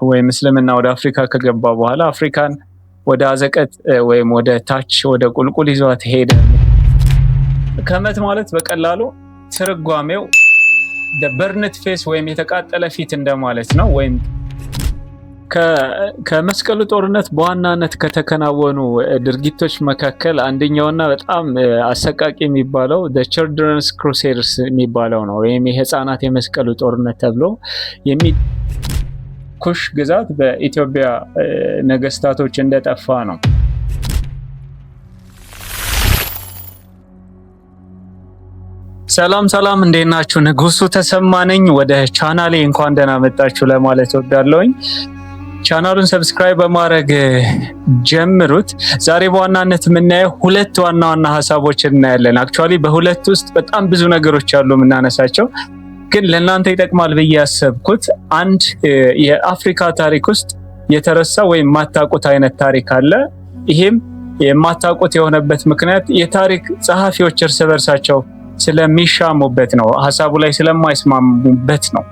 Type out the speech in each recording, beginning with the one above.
ወይም እስልምና ወደ አፍሪካ ከገባ በኋላ አፍሪካን ወደ አዘቀት ወይም ወደ ታች ወደ ቁልቁል ይዟት ሄደ። ከመት ማለት በቀላሉ ትርጓሜው the burned face ወይም የተቃጠለ ፊት እንደማለት ነው። ወይም ከመስቀሉ ጦርነት በዋናነት ከተከናወኑ ድርጊቶች መካከል አንደኛውና በጣም አሰቃቂ የሚባለው the children's crusades የሚባለው ነው። ወይም የህፃናት የመስቀሉ ጦርነት ተብሎ ኩሽ ግዛት በኢትዮጵያ ነገስታቶች እንደጠፋ ነው። ሰላም እንዴት ናችሁ? ንጉሱ ተሰማ ነኝ። ወደ ቻናሌ እንኳን ደህና መጣችሁ ለማለት እወዳለሁኝ። ቻናሉን ሰብስክራይብ በማድረግ ጀምሩት። ዛሬ በዋናነት የምናየው ሁለት ዋና ሀሳቦችን እናያለን። አክቹአሊ በሁለት ውስጥ በጣም ብዙ ነገሮች አሉ የምናነሳቸው፣ ግን ለእናንተ ይጠቅማል ብዬ ያሰብኩት አንድ የአፍሪካ ታሪክ ውስጥ የተረሳ ወይም የማታውቁት አይነት ታሪክ አለ። ይሄም የማታውቁት የሆነበት ምክንያት የታሪክ ጸሐፊዎች እርስ በርሳቸው ስለሚሻሙበት ነው፣ ሀሳቡ ላይ ስለማይስማሙበት ነው።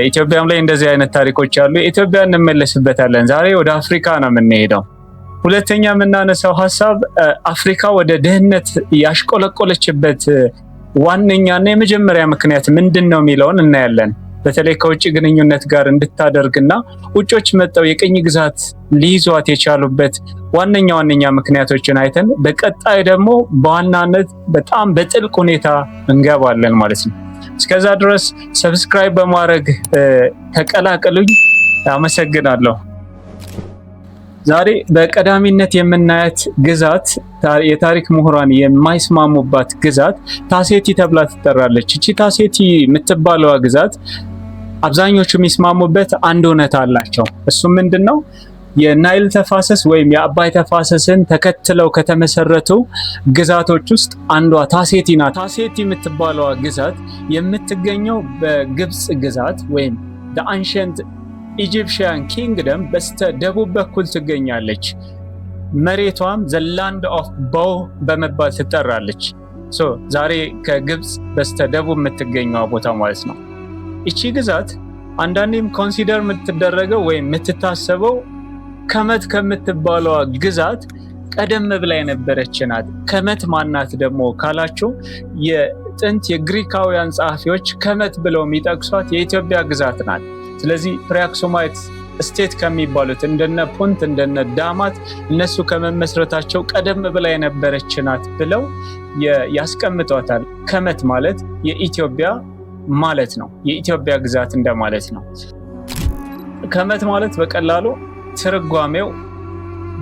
ኢትዮጵያም ላይ እንደዚህ አይነት ታሪኮች አሉ። ኢትዮጵያ እንመለስበታለን። ዛሬ ወደ አፍሪካ ነው የምንሄደው። ሁለተኛ የምናነሳው ሀሳብ አፍሪካ ወደ ድህነት ያሽቆለቆለችበት ዋነኛና የመጀመሪያ ምክንያት ምንድን ነው የሚለውን እናያለን። በተለይ ከውጭ ግንኙነት ጋር እንድታደርግና ውጮች መጥተው የቅኝ ግዛት ሊይዟት የቻሉበት ዋነኛ ምክንያቶችን አይተን በቀጣይ ደግሞ በዋናነት በጣም በጥልቅ ሁኔታ እንገባለን ማለት ነው። እስከዛ ድረስ ሰብስክራይብ በማድረግ ተቀላቀሉኝ። አመሰግናለሁ። ዛሬ በቀዳሚነት የምናያት ግዛት የታሪክ ምሁራን የማይስማሙባት ግዛት ታሴቲ ተብላ ትጠራለች። እቺ ታሴቲ የምትባለዋ ግዛት አብዛኞቹ የሚስማሙበት አንድ እውነት አላቸው። እሱም ምንድነው? የናይል ተፋሰስ ወይም የአባይ ተፋሰስን ተከትለው ከተመሰረቱ ግዛቶች ውስጥ አንዷ ታሴቲ ናት። ታሴቲ የምትባለዋ ግዛት የምትገኘው በግብጽ ግዛት ወይም the ancient Egyptian kingdom በስተ ደቡብ በኩል ትገኛለች። መሬቷም the land of bow በመባል ትጠራለች። ዛሬ ከግብጽ በስተ ደቡብ የምትገኘው ቦታ ማለት ነው። እቺ ግዛት አንዳንዴም ኮንሲደር የምትደረገው ወይም የምትታሰበው ከመት ከምትባለዋ ግዛት ቀደም ብላ የነበረች ናት። ከመት ማናት ደግሞ ካላችሁ የጥንት የግሪካውያን ጸሐፊዎች ከመት ብለው የሚጠቅሷት የኢትዮጵያ ግዛት ናት። ስለዚህ ፕሪአክሱማይት ስቴት ከሚባሉት እንደነ ፑንት እንደነ ዳማት እነሱ ከመመስረታቸው ቀደም ብላ የነበረች ናት ብለው ያስቀምጧታል። ከመት ማለት የኢትዮጵያ ማለት ነው። የኢትዮጵያ ግዛት እንደማለት ነው። ከመት ማለት በቀላሉ ትርጓሜው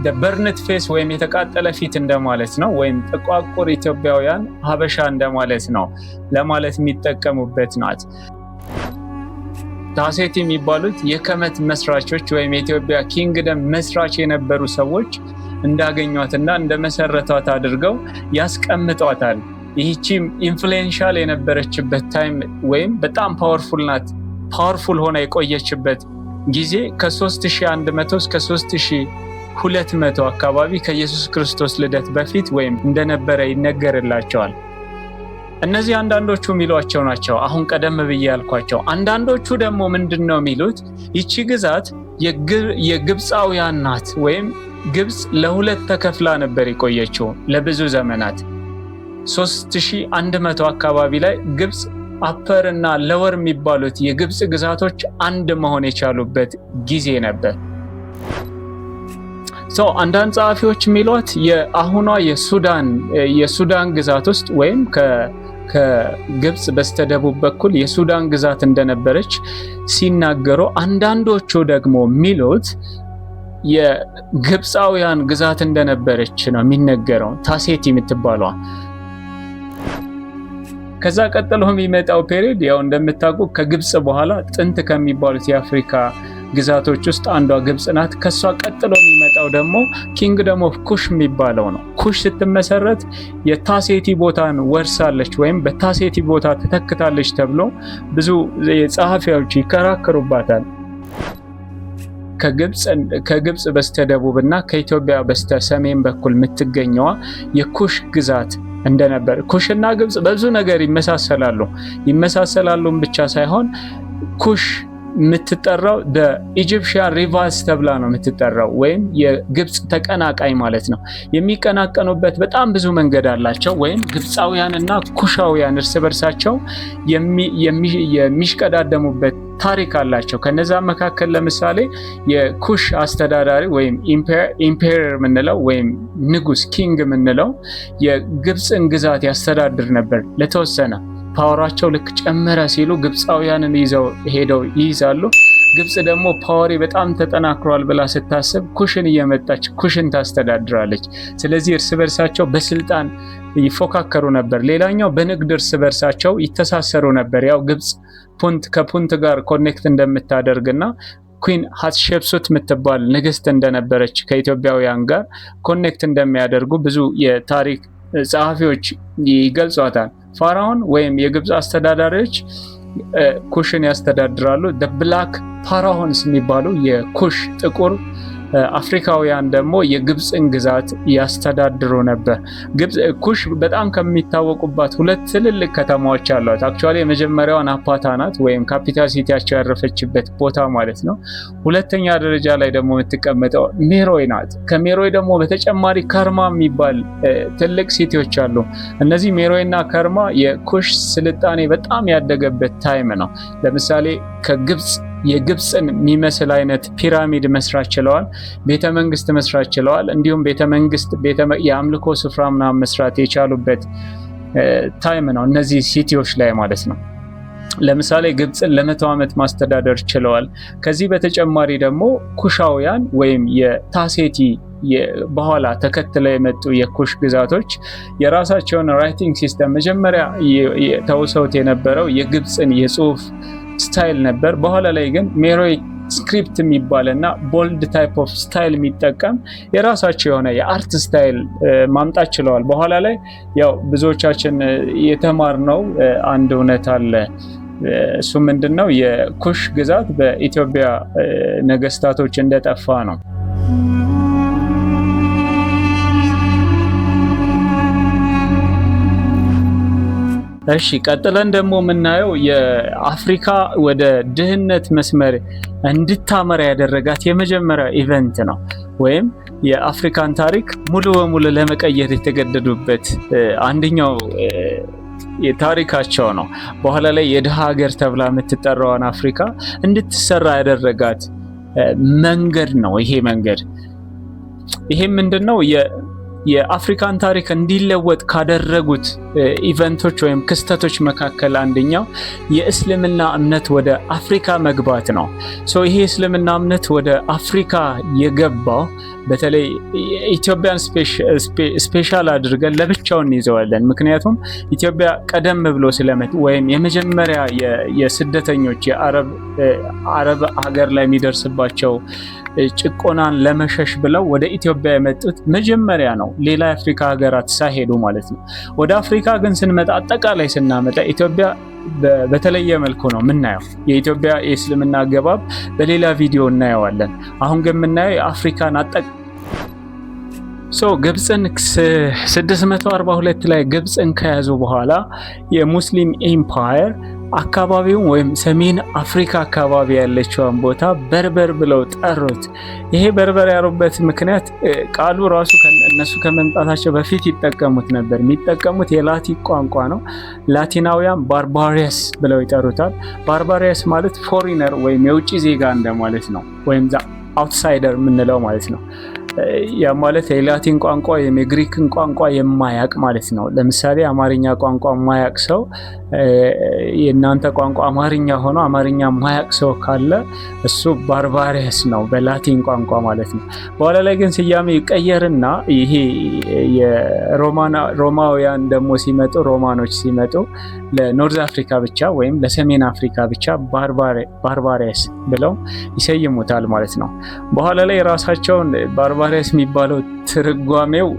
the burned face ወይም የተቃጠለ ፊት እንደማለት ነው። ወይም ጥቋቁር ኢትዮጵያውያን ሀበሻ እንደማለት ነው ለማለት የሚጠቀሙበት ናት። ታሴቲ የሚባሉት የከመት መስራቾች ወይም የኢትዮጵያ ኪንግደም መስራች የነበሩ ሰዎች እንዳገኟትና እንደመሰረቷት አድርገው ያስቀምጧታል። ይህቺም ኢንፍሉዌንሻል የነበረችበት ታይም ወይም በጣም ፓወርፉል ሆና የቆየችበት ጊዜ ከ3100 እስከ 3200 አካባቢ ከኢየሱስ ክርስቶስ ልደት በፊት ወይም እንደነበረ ይነገርላቸዋል። እነዚህ አንዳንዶቹ የሚሏቸው ናቸው፣ አሁን ቀደም ብዬ ያልኳቸው። አንዳንዶቹ ደግሞ ምንድነው የሚሉት? ይቺ ግዛት የግብፃውያን ናት፣ ወይም ግብፅ ለሁለት ተከፍላ ነበር የቆየችው ለብዙ ዘመናት። 3100 አካባቢ ላይ ግብፅ አፐር እና ለወር የሚባሉት የግብፅ ግዛቶች አንድ መሆን የቻሉበት ጊዜ ነበር። አንዳንድ ጸሐፊዎች የሚሏት የአሁኗ የሱዳን ግዛት ውስጥ ወይም ከግብፅ በስተደቡብ በኩል የሱዳን ግዛት እንደነበረች ሲናገሩ፣ አንዳንዶቹ ደግሞ የሚሉት የግብፃውያን ግዛት እንደነበረች ነው የሚነገረው ታሴቲ የምትባለዋ። ከዛ ቀጥሎ የሚመጣው ፔሪድ ያው እንደምታውቁ ከግብጽ በኋላ ጥንት ከሚባሉት የአፍሪካ ግዛቶች ውስጥ አንዷ ግብጽ ናት። ከሷ ቀጥሎ የሚመጣው ደግሞ ኪንግደም ኦፍ ኩሽ የሚባለው ነው። ኩሽ ስትመሰረት የታሴቲ ቦታን ወርሳለች ወይም በታሴቲ ቦታ ተተክታለች ተብሎ ብዙ ጸሐፊዎች ይከራከሩባታል። ከግብጽ በስተደቡብና ከኢትዮጵያ በስተሰሜን በኩል የምትገኘዋ የኩሽ ግዛት እንደነበር። ኩሽና ግብጽ በብዙ ነገር ይመሳሰላሉም ብቻ ሳይሆን ኩሽ የምትጠራው ኢጂፕሽያን ሪቫልስ ተብላ ነው የምትጠራው፣ ወይም የግብጽ ተቀናቃኝ ማለት ነው። የሚቀናቀኑበት በጣም ብዙ መንገድ አላቸው። ወይም ግብፃውያንና ኩሻውያን እርስ በርሳቸው የሚሽቀዳደሙበት ታሪክ አላቸው። ከነዛ መካከል ለምሳሌ የኩሽ አስተዳዳሪ ወይም ኢምፔረር የምንለው ወይም ንጉስ ኪንግ የምንለው የግብፅን ግዛት ያስተዳድር ነበር ለተወሰነ። ፓወራቸው ልክ ጨመረ ሲሉ ግብፃውያንን ይዘው ሄደው ይይዛሉ። ግብጽ ደግሞ ፓወሪ በጣም ተጠናክሯል ብላ ስታስብ ኩሽን እየመጣች ኩሽን ታስተዳድራለች። ስለዚህ እርስ በርሳቸው በስልጣን ይፎካከሩ ነበር። ሌላኛው በንግድ እርስ በርሳቸው ይተሳሰሩ ነበር። ያው ግብጽ ከፑንት ጋር ኮኔክት እንደምታደርግና ኩዊን ሀትሼፕሱት የምትባል ንግስት እንደነበረች ከኢትዮጵያውያን ጋር ኮኔክት እንደሚያደርጉ ብዙ የታሪክ ጸሐፊዎች ይገልጿታል። ፋራውን ወይም የግብጽ አስተዳዳሪዎች ኩሽን ያስተዳድራሉ። ብላክ ፓራሆንስ የሚባሉ የኩሽ ጥቁር አፍሪካውያን ደግሞ የግብፅን ግዛት ያስተዳድሩ ነበር። ኩሽ በጣም ከሚታወቁባት ሁለት ትልልቅ ከተማዎች አሏት። አክቹዋሊ የመጀመሪያዋ ናፓታ ናት፣ ወይም ካፒታል ሲቲያቸው ያረፈችበት ቦታ ማለት ነው። ሁለተኛ ደረጃ ላይ ደግሞ የምትቀመጠው ሜሮይ ናት። ከሜሮይ ደግሞ በተጨማሪ ከርማ የሚባል ትልቅ ሲቲዎች አሉ። እነዚህ ሜሮይና ከርማ የኩሽ ስልጣኔ በጣም ያደገበት ታይም ነው። ለምሳሌ ከግብፅ የግብፅን የሚመስል አይነት ፒራሚድ መስራት ችለዋል። ቤተመንግስት መስራት ችለዋል። እንዲሁም ቤተመንግስት የአምልኮ ስፍራ ምናምን መስራት የቻሉበት ታይም ነው እነዚህ ሲቲዎች ላይ ማለት ነው። ለምሳሌ ግብፅን ለ100 ዓመት ማስተዳደር ችለዋል። ከዚህ በተጨማሪ ደግሞ ኩሻውያን ወይም የታሴቲ በኋላ ተከትለው የመጡ የኩሽ ግዛቶች የራሳቸውን ራይቲንግ ሲስተም መጀመሪያ ተውሰውት የነበረው የግብፅን የጽሁፍ ስታይል ነበር። በኋላ ላይ ግን ሜሮይ ስክሪፕት የሚባልና ቦልድ ታይፕ ኦፍ ስታይል የሚጠቀም የራሳቸው የሆነ የአርት ስታይል ማምጣት ችለዋል። በኋላ ላይ ያው ብዙዎቻችን የተማርነው አንድ እውነት አለ። እሱ ምንድነው? የኩሽ ግዛት በኢትዮጵያ ነገስታቶች እንደጠፋ ነው። እሺ ቀጥለን ደግሞ የምናየው የአፍሪካ ወደ ድህነት መስመር እንድታመራ ያደረጋት የመጀመሪያ ኢቨንት ነው። ወይም የአፍሪካን ታሪክ ሙሉ በሙሉ ለመቀየር የተገደዱበት አንደኛው የታሪካቸው ነው። በኋላ ላይ የድሃ ሀገር ተብላ የምትጠራዋን አፍሪካ እንድትሰራ ያደረጋት መንገድ ነው። ይሄ ምንድነው? የአፍሪካን ታሪክ እንዲለወጥ ካደረጉት ኢቨንቶች ወይም ክስተቶች መካከል አንደኛው የእስልምና እምነት ወደ አፍሪካ መግባት ነው። ይሄ የእስልምና እምነት ወደ አፍሪካ የገባው በተለይ ኢትዮጵያን ስፔሻል አድርገን ለብቻውን ይዘዋለን። ምክንያቱም ኢትዮጵያ ቀደም ብሎ ስለመጡ ወይም የመጀመሪያ የስደተኞች የአረብ ሀገር ላይ የሚደርስባቸው ጭቆናን ለመሸሽ ብለው ወደ ኢትዮጵያ የመጡት መጀመሪያ ነው፣ ሌላ የአፍሪካ ሀገራት ሳይሄዱ ማለት ነው። ወደ አፍሪካ ግን ስንመጣ አጠቃላይ ስናመጣ ኢትዮጵያ በተለየ መልኩ ነው የምናየው። የኢትዮጵያ የእስልምና አገባብ በሌላ ቪዲዮ እናየዋለን። አሁን ግን የምናየው የአፍሪካን ግብፅን 642 ላይ ግብፅን ከያዙ በኋላ የሙስሊም ኤምፓየር አካባቢውን ወይም ሰሜን አፍሪካ አካባቢ ያለችውን ቦታ በርበር ብለው ጠሩት። ይሄ በርበር ያሉበት ምክንያት ቃሉ ራሱ እነሱ ከመምጣታቸው በፊት ይጠቀሙት ነበር። የሚጠቀሙት የላቲን ቋንቋ ነው። ላቲናውያን ባርባሪያስ ብለው ይጠሩታል። ባርባሪያስ ማለት ፎሪነር ወይም የውጭ ዜጋ እንደማለት ነው፣ ወይም አውትሳይደር የምንለው ማለት ነው። ያ ማለት የላቲን ቋንቋ ወይም የግሪክን ቋንቋ የማያቅ ማለት ነው። ለምሳሌ አማርኛ ቋንቋ የማያቅ ሰው የእናንተ ቋንቋ አማርኛ ሆኖ አማርኛ የማያቅ ሰው ካለ እሱ ባርባሪያስ ነው በላቲን ቋንቋ ማለት ነው። በኋላ ላይ ግን ስያሜ ይቀየርና ይሄ ሮማውያን ደግሞ ሲመጡ ሮማኖች ሲመጡ ለኖርዝ አፍሪካ ብቻ ወይም ለሰሜን አፍሪካ ብቻ ባርባሪያስ ብለው ይሰይሙታል ማለት ነው። በኋላ ላይ ራሳቸውን ባርባሪያስ የሚባለው ትርጓሜው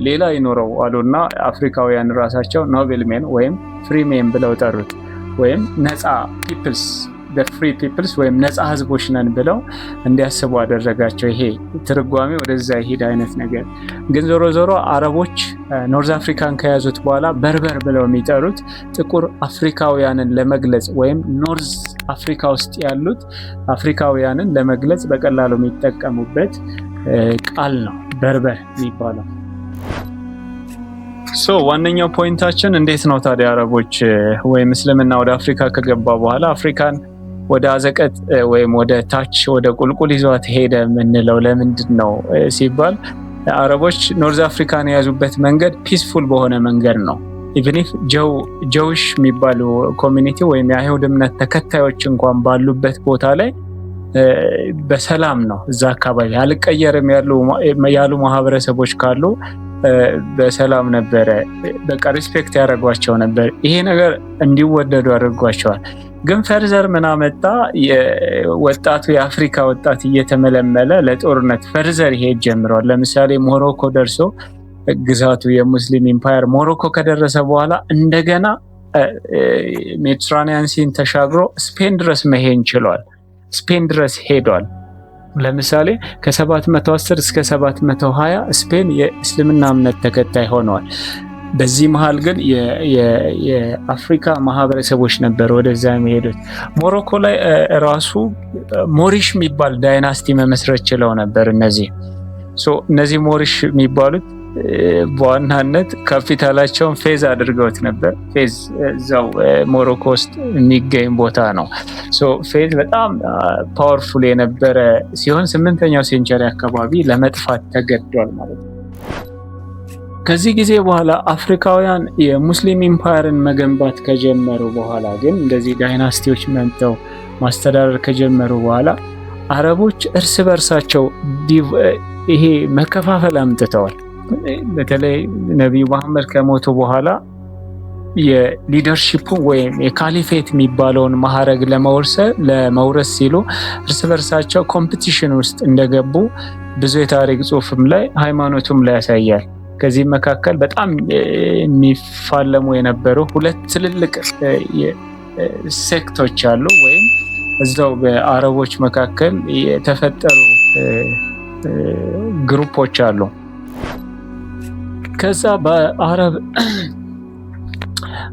ሌላ ይኖረው አሉና አፍሪካውያን ራሳቸው ኖቤል ሜን ወይም ፍሪ ሜን ብለው ጠሩት። ወይም ነፃ ፒፕልስ ፍሪ ፒፕልስ ወይም ነፃ ህዝቦች ነን ብለው እንዲያስቡ አደረጋቸው። ይሄ ትርጓሜ ወደዛ ይሄድ አይነት ነገር። ግን ዞሮ ዞሮ አረቦች ኖርዝ አፍሪካን ከያዙት በኋላ በርበር ብለው የሚጠሩት ጥቁር አፍሪካውያንን ለመግለጽ ወይም ኖርዝ አፍሪካ ውስጥ ያሉት አፍሪካውያንን ለመግለጽ በቀላሉ የሚጠቀሙበት ቃል ነው በርበር የሚባለው። ዋነኛው ፖይንታችን እንዴት ነው ታዲያ አረቦች ወይም እስልምና ወደ አፍሪካ ከገባ በኋላ አፍሪካን ወደ አዘቀት ወይም ወደ ታች ወደ ቁልቁል ይዟት ሄደ የምንለው ለምንድን ነው ሲባል አረቦች ኖርዝ አፍሪካን የያዙበት መንገድ ፒስፉል በሆነ መንገድ ነው። ኢቭን ኢፍ ጀውሽ የሚባሉ ኮሚኒቲ ወይም የአይሁድ እምነት ተከታዮች እንኳን ባሉበት ቦታ ላይ በሰላም ነው። እዛ አካባቢ አልቀየርም ያሉ ማህበረሰቦች ካሉ በሰላም ነበረ። በቃ ሪስፔክት ያደርጓቸው ነበር። ይሄ ነገር እንዲወደዱ አድርጓቸዋል። ግን ፈርዘር ምን አመጣ? ወጣቱ የአፍሪካ ወጣት እየተመለመለ ለጦርነት ፈርዘር ይሄድ ጀምሯል። ለምሳሌ ሞሮኮ ደርሶ ግዛቱ የሙስሊም ኢምፓየር ሞሮኮ ከደረሰ በኋላ እንደገና ሜዲትራኒያን ሲን ተሻግሮ ስፔን ድረስ መሄድ ችሏል። ስፔን ድረስ ሄዷል። ለምሳሌ ከ710 እስከ 720 ስፔን የእስልምና እምነት ተከታይ ሆነዋል። በዚህ መሃል ግን የአፍሪካ ማህበረሰቦች ነበር ወደዛ የሚሄዱት። ሞሮኮ ላይ ራሱ ሞሪሽ የሚባል ዳይናስቲ መመስረት ችለው ነበር። እነዚህ ሞሪሽ የሚባሉት በዋናነት ካፒታላቸውን ፌዝ አድርገውት ነበር። ፌዝ እዛው ሞሮኮ ውስጥ የሚገኝ ቦታ ነው። ፌዝ በጣም ፓወርፉል የነበረ ሲሆን 8ኛው ሴንቸሪ አካባቢ ለመጥፋት ተገዷል ማለት ነው። ከዚህ ጊዜ በኋላ አፍሪካውያን የሙስሊም ኢምፓየርን መገንባት ከጀመሩ በኋላ ግን እንደዚህ ዳይናስቲዎች መጥተው ማስተዳደር ከጀመሩ በኋላ አረቦች እርስ በርሳቸው ይሄ መከፋፈል አምጥተዋል። በተለይ ነቢዩ መሐመድ ከሞቱ በኋላ የሊደርሺፕ ወይም የካሊፌት የሚባለውን ማዕረግ ለመውረስ ሲሉ እርስ በርሳቸው ኮምፒቲሽን ውስጥ እንደገቡ ብዙ የታሪክ ጽሑፍም ላይ ሃይማኖቱም ላይ ያሳያል። ከዚህ መካከል በጣም የሚፋለሙ የነበሩ ሁለት ትልልቅ ሴክቶች አሉ፣ ወይም እዛው በአረቦች መካከል የተፈጠሩ ግሩፖች አሉ።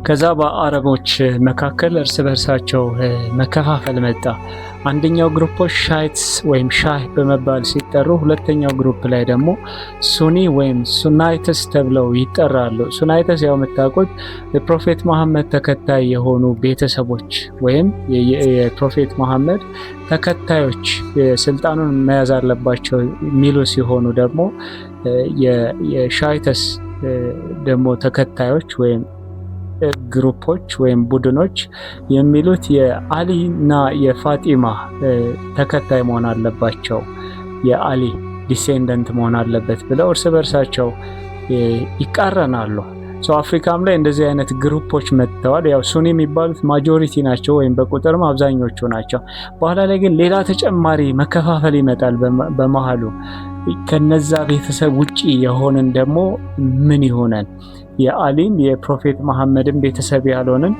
ከዛ በአረቦች መካከል እርስ በርሳቸው መከፋፈል መጣ። አንደኛው ግሩፖች ሻይትስ ወይም ሻህ በመባል ሲጠሩ፣ ሁለተኛው ግሩፕ ላይ ደግሞ ሱኒ ወይም ሱናይተስ ተብለው ይጠራሉ። ሱናይተስ ያው የምታውቁት የፕሮፌት መሐመድ ተከታይ የሆኑ ቤተሰቦች ወይም የፕሮፌት መሐመድ ተከታዮች ስልጣኑን መያዝ አለባቸው የሚሉ ሲሆኑ ደግሞ የሻይተስ ደግሞ ተከታዮች ወይም ግሩፖች ወይም ቡድኖች የሚሉት የአሊና የፋጢማ ተከታይ መሆን አለባቸው፣ የአሊ ዲሴንደንት መሆን አለበት ብለው እርስ በርሳቸው ይቃረናሉ። አፍሪካም ላይ እንደዚህ አይነት ግሩፖች መጥተዋል። ያው ሱኒ የሚባሉት ማጆሪቲ ናቸው ወይም በቁጥርም አብዛኞቹ ናቸው። በኋላ ላይ ግን ሌላ ተጨማሪ መከፋፈል ይመጣል በመሃሉ። ከነዛ ቤተሰብ ውጪ የሆንን ደግሞ ምን ይሆናል? የአሊም የፕሮፌት መሐመድም ቤተሰብ ያልሆንን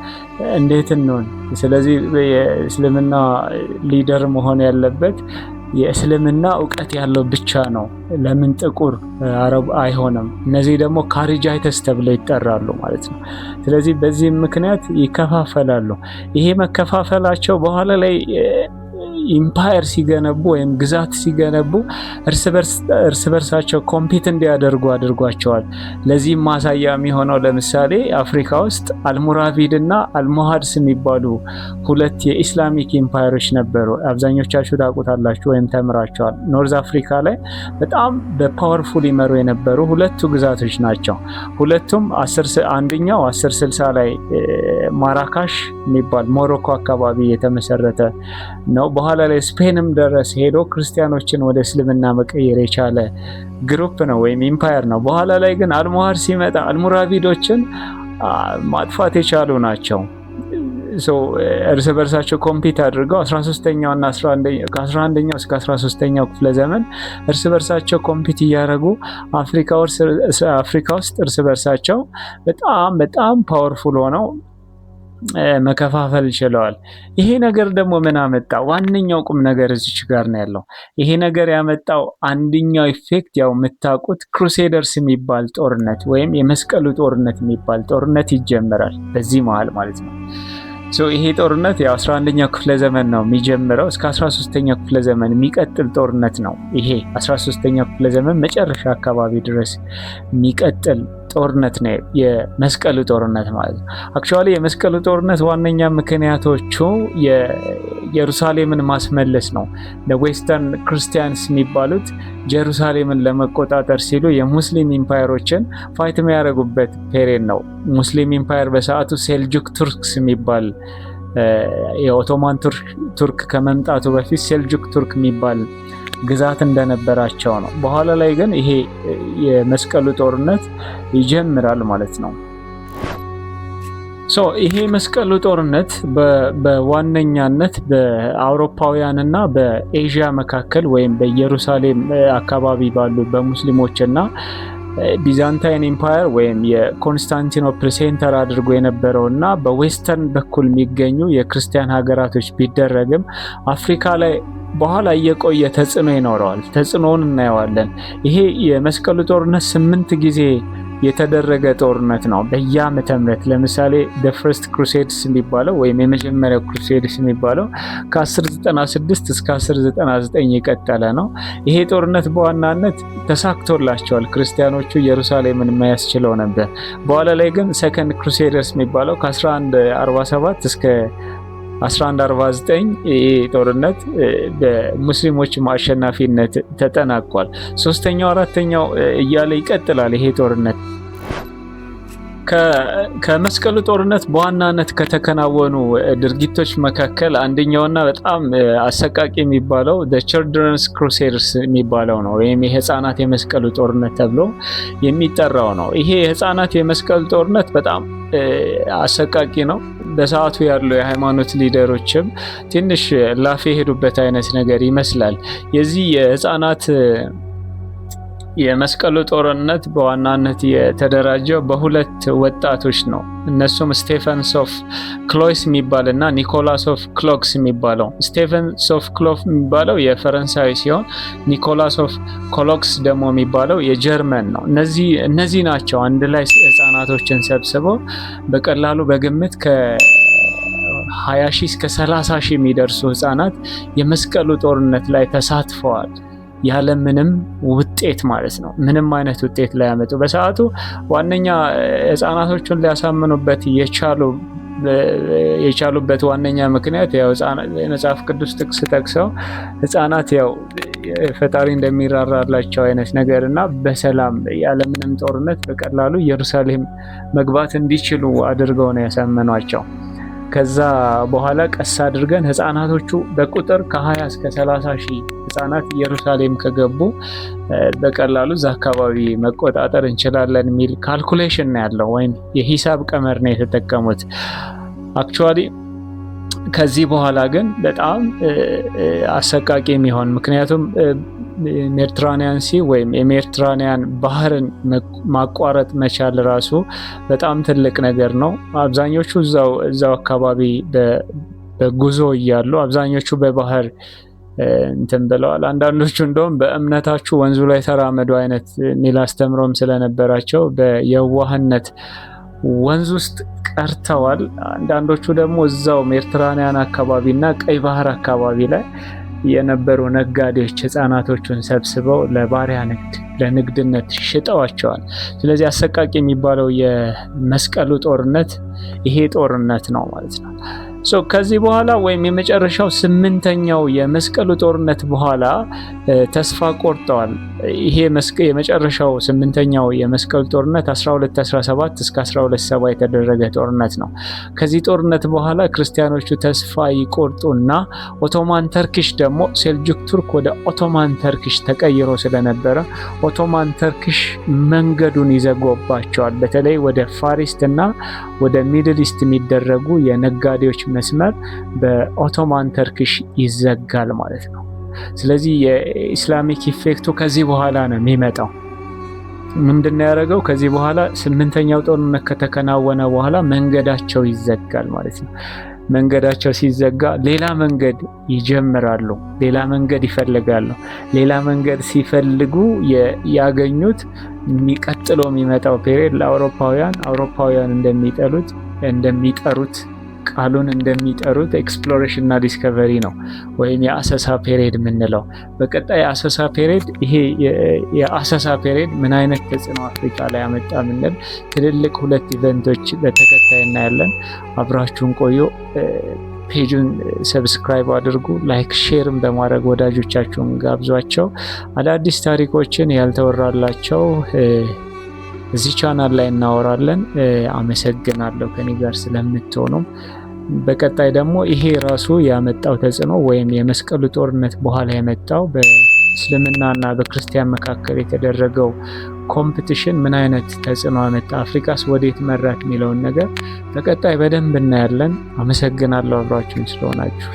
እንዴት እንሆን? ስለዚህ የእስልምና ሊደር መሆን ያለበት የእስልምና እውቀት ያለው ብቻ ነው። ለምን ጥቁር አረብ አይሆንም? እነዚህ ደግሞ ካሪጃይተስ ተብለው ይጠራሉ ማለት ነው። ስለዚህ በዚህ ምክንያት ይከፋፈላሉ። ይሄ መከፋፈላቸው በኋላ ላይ ኢምፓየር ሲገነቡ ወይም ግዛት ሲገነቡ እርስ በርሳቸው ኮምፒት እንዲያደርጉ አድርጓቸዋል። ለዚህም ማሳያ የሚሆነው ለምሳሌ አፍሪካ ውስጥ አልሙራቪድ እና አልሞሃድስ የሚባሉ ሁለት የኢስላሚክ ኢምፓየሮች ነበሩ። አብዛኞቻችሁ ታውቁታላችሁ ወይም ተምራቸዋል። ኖርዝ አፍሪካ ላይ በጣም በፓወርፉል ይመሩ የነበሩ ሁለቱ ግዛቶች ናቸው። ሁለቱም አንደኛው 1060 ላይ ማራካሽ የሚባል ሞሮኮ አካባቢ የተመሰረተ ነው። በኋላ ላይ ስፔንም ድረስ ሄዶ ክርስቲያኖችን ወደ እስልምና መቀየር የቻለ ግሩፕ ነው ወይም ኢምፓየር ነው። በኋላ ላይ ግን አልሞሃድ ሲመጣ አልሙራቪዶችን ማጥፋት የቻሉ ናቸው። እርስ በርሳቸው ኮምፒት አድርገው 13ኛው እና 11ኛው እስከ 13ኛው ክፍለ ዘመን እርስ በርሳቸው ኮምፒት እያደረጉ አፍሪካ ውስጥ እርስ በርሳቸው በጣም ፓወርፉል ሆነው መከፋፈል ችለዋል። ይሄ ነገር ደግሞ ምን አመጣ? ዋነኛው ቁም ነገር እዚች ጋር ነው ያለው። ይሄ ነገር ያመጣው አንደኛው ኢፌክት ያው የምታውቁት ክሩሴደርስ የሚባል ጦርነት ወይም የመስቀሉ ጦርነት የሚባል ጦርነት ይጀምራል በዚህ መሃል ማለት ነው። ይሄ ጦርነት ያው 11ኛው ክፍለ ዘመን ነው የሚጀምረው እስከ 13ኛው ክፍለ ዘመን የሚቀጥል ጦርነት ነው። ይሄ 13ኛው ክፍለ ዘመን መጨረሻ አካባቢ ድረስ የሚቀጥል ጦርነት ነው የመስቀሉ ጦርነት ማለት ነው። አክቹአሊ የመስቀሉ ጦርነት ዋነኛ ምክንያቶቹ የኢየሩሳሌምን ማስመለስ ነው። ለዌስተርን ክርስቲያንስ የሚባሉት ኢየሩሳሌምን ለመቆጣጠር ሲሉ የሙስሊም ኢምፓየሮችን ፋይት የሚያደርጉበት ፔሪየድ ነው። ሙስሊም ኢምፓየር በሰዓቱ ሴልጁክ ቱርክስ የሚባል የኦቶማን ቱርክ ከመምጣቱ በፊት ሴልጁክ ቱርክ የሚባል ግዛት እንደነበራቸው ነው። በኋላ ላይ ግን ይሄ የመስቀሉ ጦርነት ይጀምራል ማለት ነው። ይሄ መስቀሉ ጦርነት በዋነኛነት በአውሮፓውያንና በኤዥያ መካከል ወይም በኢየሩሳሌም አካባቢ ባሉ በሙስሊሞችና ቢዛንታይን ኢምፓየር ወይም የኮንስታንቲኖፕል ሴንተር አድርጎ የነበረውና በዌስተርን በኩል የሚገኙ የክርስቲያን ሀገራቶች ቢደረግም አፍሪካ ላይ በኋላ እየቆየ ተጽዕኖ ይኖረዋል። ተጽዕኖውን እናየዋለን። ይሄ የመስቀሉ ጦርነት 8 ጊዜ የተደረገ ጦርነት ነው በየዓመተ ምህረት። ለምሳሌ the first crusades የሚባለው ወይም የመጀመሪያው crusades የሚባለው ከ1096 እስከ 1099 የቀጠለ ነው። ይሄ ጦርነት በዋናነት ተሳክቶላቸዋል ክርስቲያኖቹ ኢየሩሳሌምን መያዝ ችለው ነበር። በኋላ ላይ ግን second crusades የሚባለው ከ1147 እስከ 1149 ይሄ ጦርነት በሙስሊሞች አሸናፊነት ተጠናቋል። ሶስተኛው አራተኛው እያለ ይቀጥላል ይሄ ጦርነት። ከመስቀሉ ጦርነት በዋናነት ከተከናወኑ ድርጊቶች መካከል አንደኛውና በጣም አሰቃቂ የሚባለው the children's crusades የሚባለው ነው ወይም የህፃናት የመስቀሉ ጦርነት ተብሎ የሚጠራው ነው። ይሄ የህፃናት የመስቀሉ ጦርነት በጣም አሰቃቂ ነው። በሰዓቱ ያሉ የሃይማኖት ሊደሮችም ትንሽ ላፍ የሄዱበት አይነት ነገር ይመስላል። የዚህ የህፃናት የመስቀሉ ጦርነት በዋናነት የተደራጀው በሁለት ወጣቶች ነው። እነሱም ስቴፈንስ ኦፍ ክሎይስ የሚባልና ኒኮላስ ኦፍ ክሎክስ የሚባለው። ስቴፈንስ ኦፍ ክሎክስ የሚባለው የፈረንሳዊ ሲሆን ኒኮላስ ኦፍ ኮሎክስ ደግሞ የሚባለው የጀርመን ነው። እነዚህ ናቸው አንድ ላይ ህፃናቶችን ሰብስበው በቀላሉ በግምት ከ20 ሺህ እስከ 30 ሺህ የሚደርሱ ህፃናት የመስቀሉ ጦርነት ላይ ተሳትፈዋል። ያለ ምንም ውጤት ማለት ነው። ምንም አይነት ውጤት ላይ ያመጡ በሰዓቱ ዋነኛ ህፃናቶቹን ሊያሳምኑበት የቻሉበት ዋነኛ ምክንያት ያው መጽሐፍ ቅዱስ ጥቅስ ጠቅሰው ህፃናት ያው ፈጣሪ እንደሚራራላቸው አይነት ነገር እና በሰላም ያለ ምንም ጦርነት በቀላሉ ኢየሩሳሌም መግባት እንዲችሉ አድርገው ነው ያሳመኗቸው። ከዛ በኋላ ቀስ አድርገን ህፃናቶቹ በቁጥር ከ20 እስከ 30 ሺህ ህፃናት ኢየሩሳሌም ከገቡ በቀላሉ እዛ አካባቢ መቆጣጠር እንችላለን የሚል ካልኩሌሽን ነው ያለው ወይም የሂሳብ ቀመር ነው የተጠቀሙት። አክቹአሊ ከዚህ በኋላ ግን በጣም አሰቃቂ የሚሆን ምክንያቱም ሜዲትራኒያን ሲ ወይም የሜዲትራኒያን ባህርን ማቋረጥ መቻል ራሱ በጣም ትልቅ ነገር ነው። አብዛኞቹ እዛው አካባቢ በጉዞ እያሉ አብዛኞቹ በባህር እንትን ብለዋል። አንዳንዶቹ እንደውም በእምነታችሁ ወንዙ ላይ ተራመዱ አይነት ሚል አስተምሮም ስለነበራቸው በየዋህነት ወንዝ ውስጥ ቀርተዋል። አንዳንዶቹ ደግሞ እዛው ሜዲትራኒያን አካባቢና ቀይ ባህር አካባቢ ላይ የነበሩ ነጋዴዎች ህፃናቶቹን ሰብስበው ለባሪያ ለንግድነት ሽጠዋቸዋል። ስለዚህ አሰቃቂ የሚባለው የመስቀሉ ጦርነት ይሄ ጦርነት ነው ማለት ነው። ከዚህ በኋላ ወይም የመጨረሻው 8ኛው የመስቀሉ ጦርነት በኋላ ተስፋ ቆርጠዋል። ይሄ የመጨረሻው 8ኛው የመስቀሉ ጦርነት 1217 እስከ 1270 የተደረገ ጦርነት ነው። ከዚህ ጦርነት በኋላ ክርስቲያኖቹ ተስፋ ይቆርጡና ኦቶማን ተርኪሽ ደግሞ ሴልጁክ ቱርክ ወደ ኦቶማን ተርኪሽ ተቀይሮ ስለነበረ ኦቶማን ተርኪሽ መንገዱን ይዘጎባቸዋል። በተለይ ወደ ፋሪስት እና ወደ ሚድል ኢስት የሚደረጉ የነጋዴዎች መስመር በኦቶማን ተርኪሽ ይዘጋል ማለት ነው። ስለዚህ የኢስላሚክ ኢፌክቱ ከዚህ በኋላ ነው የሚመጣው። ምንድነው ያደረገው? ከዚህ በኋላ 8ኛው ጦርነት ከተከናወነ በኋላ መንገዳቸው ይዘጋል ማለት ነው። መንገዳቸው ሲዘጋ ሌላ መንገድ ይጀምራሉ፣ ሌላ መንገድ ይፈልጋሉ። ሌላ መንገድ ሲፈልጉ ያገኙት የሚቀጥለው የሚመጣው ፔሪየድ ለአውሮፓውያን እንደሚጠሩት ቃሉን እንደሚጠሩት ኤክስፕሎሬሽን እና ዲስከቨሪ ነው፣ ወይም የአሰሳ ፔሪየድ የምንለው። በቀጣይ የአሰሳ ፔሪየድ የአሰሳ ፔሪየድ ምን አይነት ተጽዕኖ አፍሪካ ላይ ያመጣ ምንል ትልልቅ 2 ኢቨንቶች በተከታይ እናያለን። አብራችሁን ቆዩ። ፔጁን ሰብስክራይብ አድርጉ፣ ላይክ ሼርም በማድረግ ወዳጆቻችሁን ጋብዟቸው። አዳዲስ ታሪኮችን ያልተወራላቸው እዚህ ቻናል ላይ እናወራለን። አመሰግናለሁ ከኔ ጋር ስለምትሆኑ። በቀጣይ ደግሞ ይሄ ራሱ ያመጣው ተጽዕኖ ወይም የመስቀሉ ጦርነት በኋላ የመጣው በእስልምናና በክርስቲያን መካከል የተደረገው ኮምፒቲሽን ምን አይነት ተጽዕኖ አመጣ፣ አፍሪካስ ወዴት መራት የሚለውን ነገር በቀጣይ በደንብ እናያለን። አመሰግናለሁ አብራችሁን ስለሆናችሁ።